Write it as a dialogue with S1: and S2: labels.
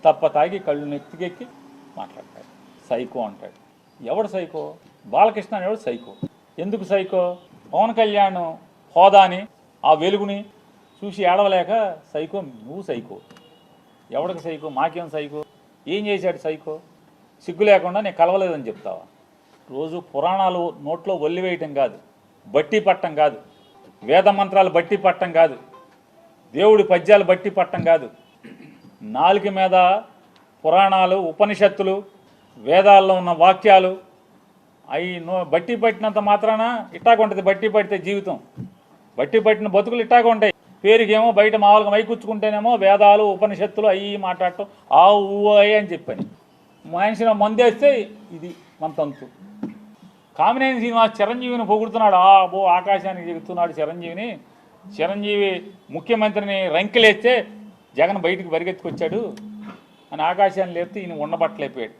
S1: తప్ప తాగి కళ్ళు నెత్తికెక్కి మాట్లాడతాడు. సైకో అంటాడు. ఎవడు సైకో? బాలకృష్ణ అనేవాడు సైకో. ఎందుకు సైకో? పవన్ కళ్యాణ్ హోదాని ఆ వెలుగుని చూసి ఏడవలేక సైకో. నువ్వు సైకో. ఎవడికి సైకో? మాకేం సైకో? ఏం చేశాడు సైకో? సిగ్గు లేకుండా నేను కలవలేదని చెప్తావా? రోజు పురాణాలు నోట్లో ఒల్లివేయటం కాదు, బట్టి పట్టం కాదు, వేద మంత్రాలు బట్టి పట్టం కాదు, దేవుడి పద్యాలు బట్టి పట్టం కాదు, నాలుక మీద పురాణాలు, ఉపనిషత్తులు, వేదాల్లో ఉన్న వాక్యాలు అవి బట్టి పట్టినంత మాత్రాన ఇట్టాగుంటుంది. బట్టి పడితే జీవితం, బట్టి పట్టిన బతుకులు ఇట్టాగా ఉంటాయి. పేరుకేమో బయట మామూలుగా మైకూర్చుకుంటేనేమో వేదాలు, ఉపనిషత్తులు అవి మాట్లాడటం ఆ ఊ అని చెప్పని మనిషిని మందేస్తే ఇది మన తంతు. కామినేని శ్రీనివాస్ చిరంజీవిని పొగుడుతున్నాడు. ఆకాశానికి చెబుతున్నాడు చిరంజీవిని. చిరంజీవి ముఖ్యమంత్రిని రంకెలేస్తే జగన్ బయటికి పరిగెత్తుకొచ్చాడు అని ఆకాశాన్ని లేపితే ఈయన ఉండబట్టలేకపోయాడు.